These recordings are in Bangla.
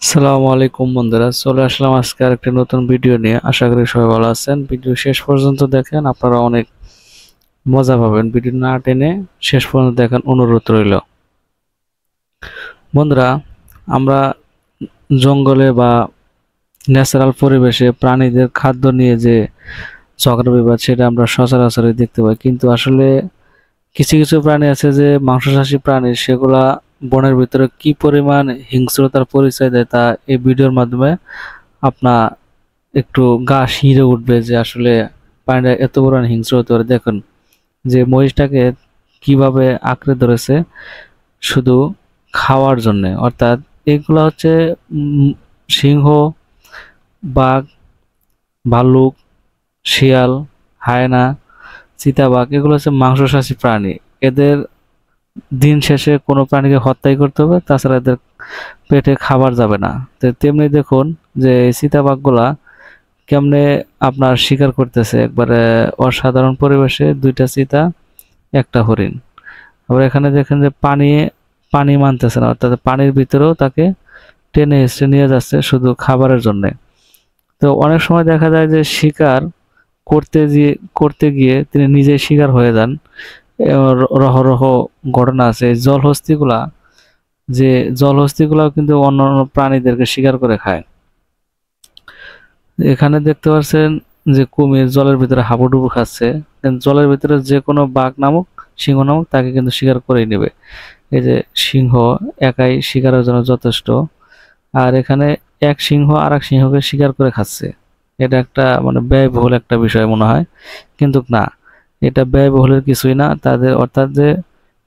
আসসালামু আলাইকুম বন্ধুরা, চলে আসলাম আজকে আরেকটি নতুন ভিডিও নিয়ে। আশা করি সবাই ভালো আছেন। ভিডিও শেষ পর্যন্ত দেখেন, আপনারা অনেক মজা পাবেন। ভিডিও না টেনে শেষ পর্যন্ত দেখেন, অনুরোধ রইল। বন্ধুরা, আমরা জঙ্গলে বা ন্যাচারাল পরিবেশে প্রাণীদের খাদ্য নিয়ে যে ঝগড়া বিবাদ, সেটা আমরা সচরাচরই দেখতে পাই। কিন্তু আসলে কিছু কিছু প্রাণী আছে যে মাংসাশী প্রাণী, সেগুলা বনের ভিতরে কি পরিমাণ হিংস্রতার পরিচয় দেয়, তা এই ভিডিওর মাধ্যমে আপনার একটু গা শিউরে উঠবে যে আসলে প্রাণীরা এত বড় হিংস্র হতে পারে। দেখুন যে মহিষটাকে কিভাবে আঁকড়ে ধরেছে শুধু খাওয়ার জন্য। অর্থাৎ এগুলা হচ্ছে সিংহ, বাঘ, ভাল্লুক, শিয়াল, হায়না, চিতাবাঘ, এগুলো হচ্ছে মাংসাশী প্রাণী। এদের দিন শেষে কোনো প্রাণীকে হত্যাই করতে হবে, তাছাড়া এদের পেটে খাবার যাবে না। তো তেমনি দেখুন যে এই চিতাবাঘগুলা কেমনে আপনার শিকার করতেছে একবারে অসাধারণ পরিবেশে, দুইটা চিতা, একটা হরিণ। আবার এখানে দেখেন যে পানি মানতেছে না, অর্থাৎ পানির ভিতরেও তাকে টেনে হেঁচড়ে নিয়ে যাচ্ছে শুধু খাবারের জন্য। তো অনেক সময় দেখা যায় যে শিকার করতে গিয়ে তিনি নিজেই শিকার হয়ে যান। রহ ঘটনা আছে। জলহস্তিগুলাও কিন্তু অন্যান্য প্রাণীদেরকে শিকার করে খায়। এখানে দেখতে পাচ্ছেন যে কুমির জলের ভিতরে হাবুডুবু খাচ্ছে। জলের ভিতরে যে কোনো বাঘ নামক, সিংহ নামক, তাকে কিন্তু শিকার করেই নেবে। এই যে সিংহ একাই শিকারের জন্য যথেষ্ট। আর এখানে এক সিংহ আর এক সিংহকে শিকার করে খাচ্ছে। এটা একটা মানে ব্যয়বহুল একটা বিষয় মনে হয়, কিন্তু না, এটা ব্যয়বহুলের কিছুই না। তাদের অর্থাৎ যে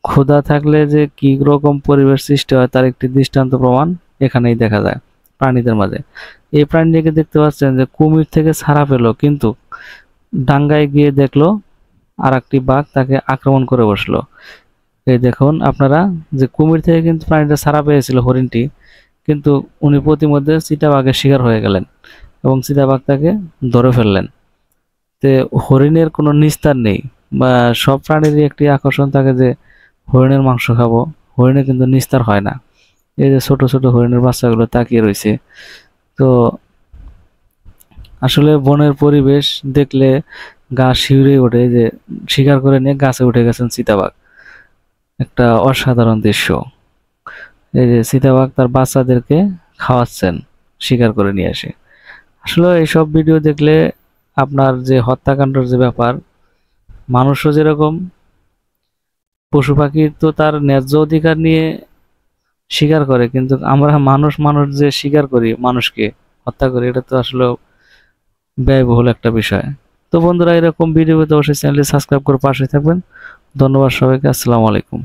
ক্ষুধা থাকলে যে কি রকম পরিবেশ সৃষ্টি হয়, তার একটি দৃষ্টান্ত প্রমাণ এখানেই দেখা যায় প্রাণীদের মাঝে। এই প্রাণীটিকে দেখতে পাচ্ছেন যে কুমির থেকে ছাড়া পেলো, কিন্তু ডাঙ্গায় গিয়ে দেখলো আর একটি বাঘ তাকে আক্রমণ করে বসলো। এই দেখুন আপনারা যে কুমির থেকে কিন্তু প্রাণীটা ছাড়া পেয়েছিল হরিণটি, কিন্তু উনি প্রতিমধ্যে চিতাবাঘের শিকার হয়ে গেলেন এবং চিতাবাঘ তাকে ধরে ফেললেন। তে হরিণের কোনো নিস্তার নেই, বা সব প্রাণীরই একটি আকর্ষণ থাকে যে হরিণের মাংস খাবো, হরিণের কিন্তু নিস্তার হয় না। এই যে ছোট ছোট হরিণের বাচ্চাগুলো তাকিয়ে রয়েছে। তো আসলে বনের পরিবেশ দেখলে গা শিউরে ওঠে যে শিকার করে নিয়ে গাছে উঠে গেছেন চিতাবাঘ। একটা অসাধারণ দৃশ্য। এই যে চিতাবাঘ তার বাচ্চাদেরকে খাওয়াচ্ছেন শিকার করে নিয়ে এসে। আসলে এইসব ভিডিও দেখলে আপনার যে হত্যাকাণ্ডের যে ব্যাপার, মানুষও যেরকম, পশু পাখির তো তার ন্যায্য অধিকার নিয়ে শিকার করে, কিন্তু আমরা মানুষ মানুষ যে শিকার করি, মানুষকে হত্যা করি, এটা তো আসলে ব্যয়বহুল একটা বিষয়। তো বন্ধুরা, এরকম ভিডিও পেতে অবশ্যই চ্যানেলটি সাবস্ক্রাইব করে পাশে থাকবেন। ধন্যবাদ সবাইকে। আসসালামু আলাইকুম।